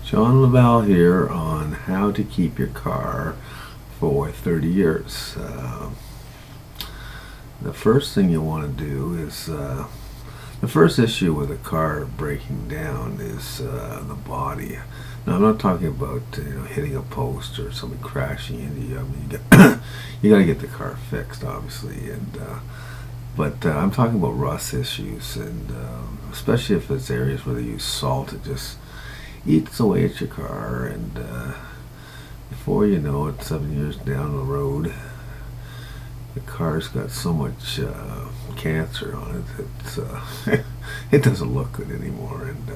John Laval here on how to keep your car for 30 years. The first thing you want to do is the first issue with a car breaking down is the body. Now I'm not talking about hitting a post or somebody crashing into you. I mean you got to get the car fixed, obviously, and but I'm talking about rust issues, and especially if it's areas where they use salt, it just eats away at your car, and before you know it, 7 years down the road, the car's got so much cancer on it that it doesn't look good anymore, and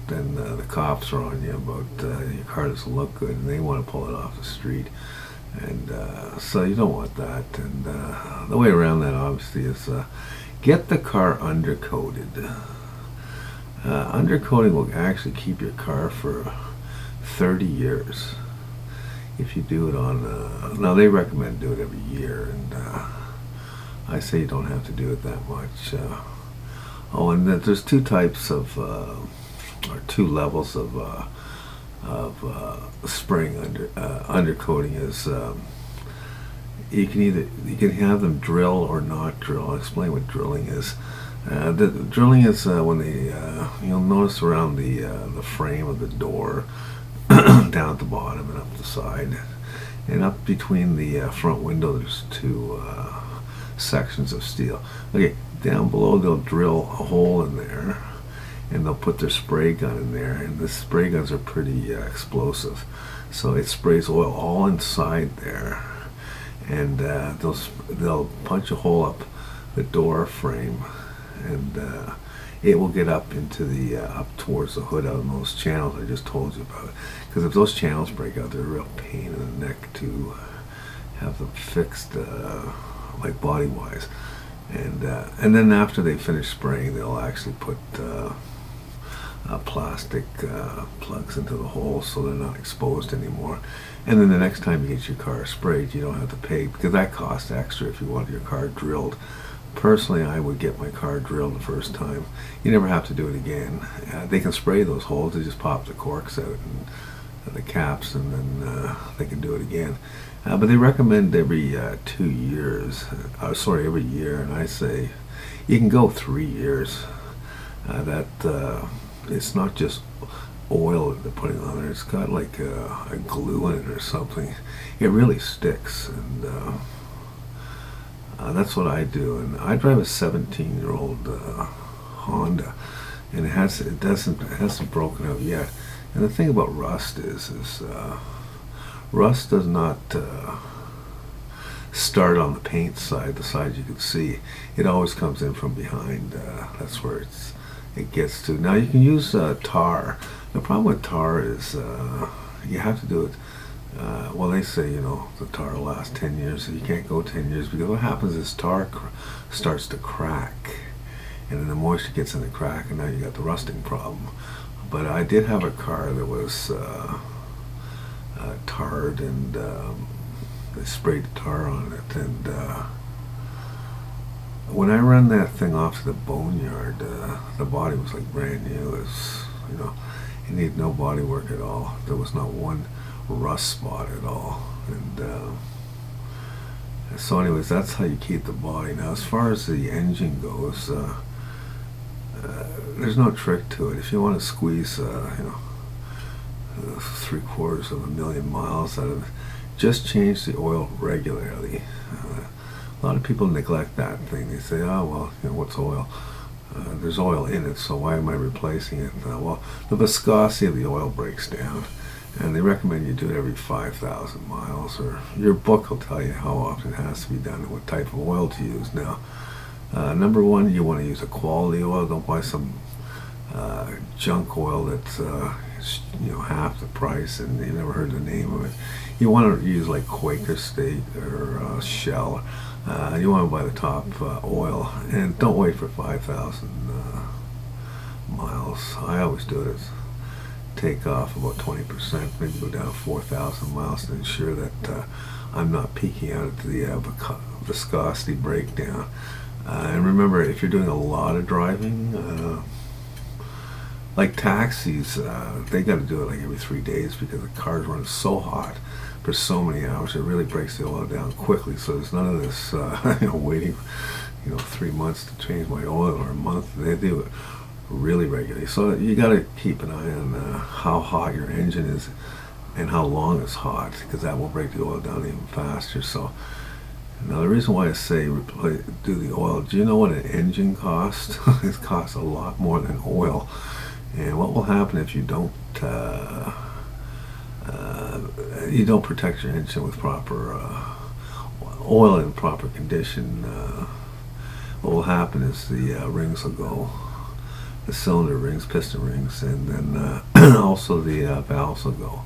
then the cops are on you about your car doesn't look good, and they want to pull it off the street, and so you don't want that. And the way around that, obviously, is get the car undercoated. Undercoating will actually keep your car for 30 years if you do it on, now they recommend do it every year, and I say you don't have to do it that much. Oh, and there's two types of, or two levels of spraying undercoating. Is you can have them drill or not drill. I'll explain what drilling is. The drilling is when they, you'll notice around the frame of the door, down at the bottom and up the side, and up between the front window, there's two sections of steel. Okay, down below they'll drill a hole in there, and they'll put their spray gun in there, and the spray guns are pretty explosive, so it sprays oil all inside there, and they'll punch a hole up the door frame, and it will get up into the up towards the hood out of those channels I just told you about. Because if those channels break out, they're a real pain in the neck to have them fixed, like body wise. And then after they finish spraying, they'll actually put plastic plugs into the holes so they're not exposed anymore. And then the next time you get your car sprayed, you don't have to pay, because that costs extra if you want your car drilled. Personally, I would get my car drilled the first time. You never have to do it again. They can spray those holes. They just pop the corks out and the caps, and then they can do it again. But they recommend every 2 years. Every year. And I say you can go 3 years. It's not just oil that they're putting on there. It's got like a glue in it or something. It really sticks, and that's what I do. And I drive a 17-year-old Honda, and it hasn't broken out yet. And the thing about rust is rust does not start on the paint side, the side you can see. It always comes in from behind. That's where it gets to. Now you can use tar. The problem with tar is you have to do it. Well, they say, the tar will last 10 years, so you can't go 10 years, because what happens is tar starts to crack, and then the moisture gets in the crack, and now you got the rusting problem. But I did have a car that was tarred, and they sprayed the tar on it, and when I ran that thing off to the boneyard, the body was like brand new. It was, it needed no body work at all. There was not one rust spot at all, and so anyways, that's how you keep the body. Now as far as the engine goes, there's no trick to it. If you want to squeeze 750,000 miles out of it, just change the oil regularly. A lot of people neglect that thing. They say, oh well, what's oil? There's oil in it, so why am I replacing it? Well, the viscosity of the oil breaks down, and they recommend you do it every 5,000 miles, or your book will tell you how often it has to be done and what type of oil to use. Now, number one, you want to use a quality oil. Don't buy some junk oil that's half the price and you never heard the name of it. You want to use like Quaker State or Shell. You want to buy the top oil, and don't wait for 5,000 miles. I always do it as take off about 20%, maybe go down 4,000 miles to ensure that I'm not peaking out at the viscosity breakdown. And remember, if you're doing a lot of driving, like taxis, they got to do it like every 3 days because the cars run so hot for so many hours. It really breaks the oil down quickly. So there's none of this, waiting, 3 months to change my oil or a month. They do it really regularly. So you got to keep an eye on how hot your engine is and how long it's hot, because that will break the oil down even faster. So now the reason why I say do the oil, do you know what an engine costs? It costs a lot more than oil. And what will happen if you don't protect your engine with proper oil in proper condition? What will happen is the rings will go, the cylinder rings, piston rings, and then also the valves will go,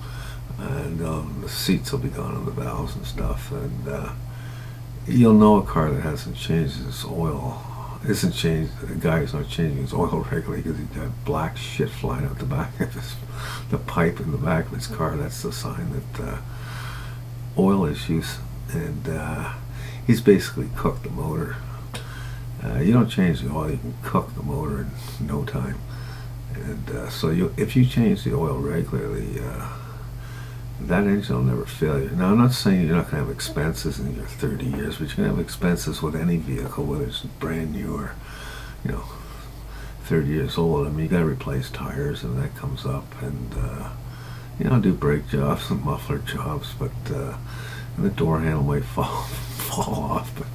and the seats will be gone on the valves and stuff. And you'll know a car that hasn't changed its oil. Isn't changed. The guy is not changing his oil regularly because he's got black shit flying out the back of the pipe in the back of his car. That's the sign that oil issues, and he's basically cooked the motor. You don't change the oil; you can cook the motor in no time. And so if you change the oil regularly, that engine will never fail you. Now, I'm not saying you're not going to have expenses in your 30 years, but you're going to have expenses with any vehicle, whether it's brand new or, 30 years old. I mean, you got to replace tires, and that comes up, and do brake jobs and muffler jobs, but and the door handle might fall off. But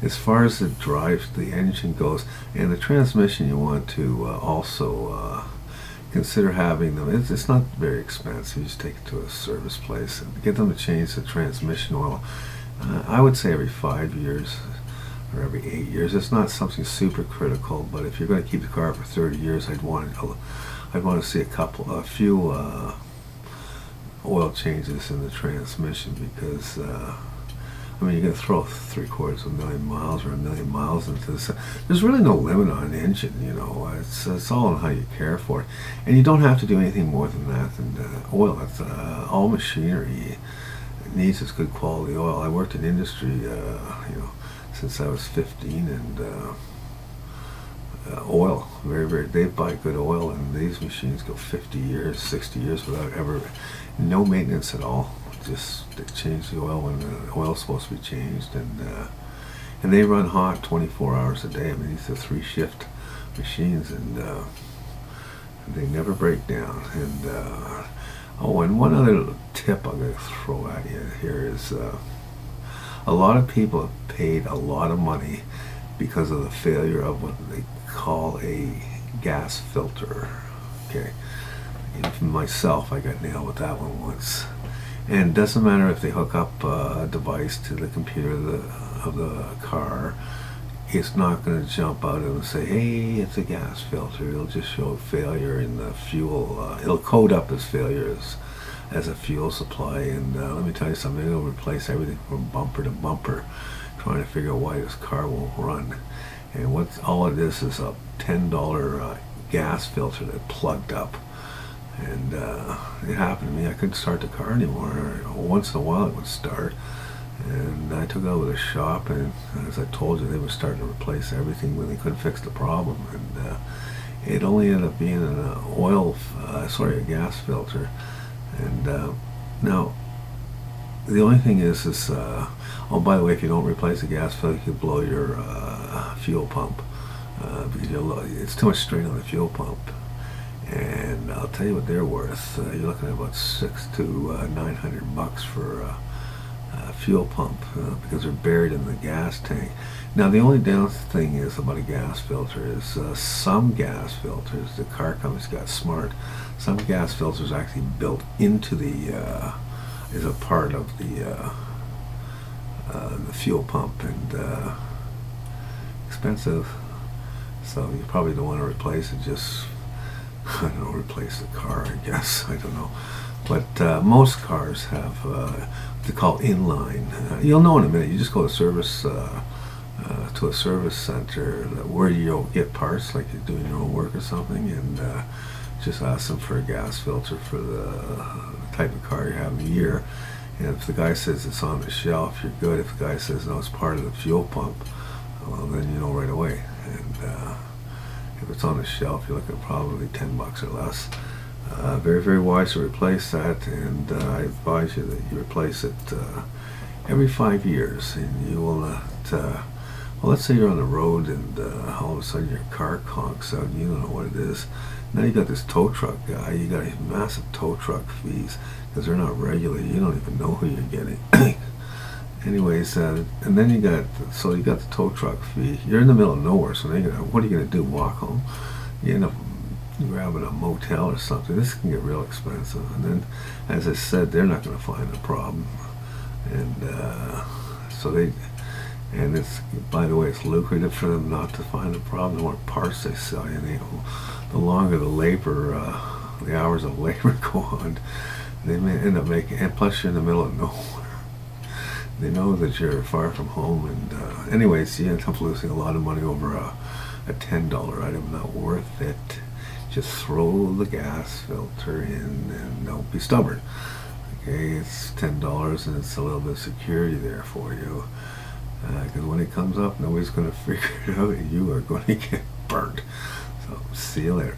as far as the engine goes, and the transmission, you want to also consider having them. It's not very expensive. You just take it to a service place and get them to change the transmission oil. I would say every 5 years or every 8 years. It's not something super critical, but if you're going to keep the car for 30 years, I'd want to see a few oil changes in the transmission, because you're going to throw 750,000 miles or 1,000,000 miles into this. There's really no limit on an engine, It's all on how you care for it. And you don't have to do anything more than that than oil. It's, all machinery needs its good quality oil. I worked in industry, since I was 15, and oil, they buy good oil, and these machines go 50 years, 60 years without no maintenance at all. Just they change the oil when the oil's supposed to be changed, and they run hot 24 hours a day. I mean, these are 3-shift machines, and they never break down. And and one other little tip I'm going to throw at you here is a lot of people have paid a lot of money because of the failure of what they call a gas filter. Okay, even myself, I got nailed with that one once. And it doesn't matter if they hook up a device to the computer of the car, it's not going to jump out and say, hey, it's a gas filter. It'll just show failure in the fuel. It'll code up as failure as a fuel supply. And let me tell you something, it'll replace everything from bumper to bumper, trying to figure out why this car won't run. And all it is a $10 gas filter that plugged up. And it happened to me. I couldn't start the car anymore. Once in a while it would start. And I took it over to the shop, and as I told you, they were starting to replace everything when they couldn't fix the problem. And it only ended up being a gas filter. And now, the only thing is by the way, if you don't replace the gas filter, you could blow your fuel pump, because it's too much strain on the fuel pump. And I'll tell you what they're worth. You're looking at about $600 to $900 for a fuel pump, because they're buried in the gas tank. Now, the only down thing is about a gas filter is some gas filters, the car companies got smart. Some gas filters are actually built into is a part of the fuel pump, and expensive. So you probably don't want to replace it. Just replace the car, I guess. I don't know. But most cars have what they call inline. You'll know in a minute. You just go to a service center where you'll get parts, like you're doing your own work or something, and just ask them for a gas filter for the type of car you have in the year. And if the guy says it's on the shelf, you're good. If the guy says no, it's part of the fuel pump, well, then you know right away. And if it's on the shelf, you're looking at probably $10 or less. Very, very wise to replace that, and I advise you that you replace it every 5 years, and you will not. Well, let's say you're on the road and all of a sudden your car conks out and you don't know what it is. Now you got this tow truck guy, you got these massive tow truck fees because they're not regulated. You don't even know who you're getting. Anyways, and then you got the tow truck fee. You're in the middle of nowhere, so then what are you going to do? Walk home? You end up grabbing a motel or something. This can get real expensive. And then, as I said, they're not going to find a problem. And and it's, by the way, it's lucrative for them not to find a problem. The more parts they sell you, the longer the hours of labor go on, they may end up making, and plus you're in the middle of nowhere. They know that you're far from home, and anyways, you end up losing a lot of money over a $10 item not worth it. Just throw the gas filter in and don't be stubborn. Okay, it's $10 and it's a little bit of security there for you. Because when it comes up, nobody's going to figure it out and you are going to get burnt. So, see you later.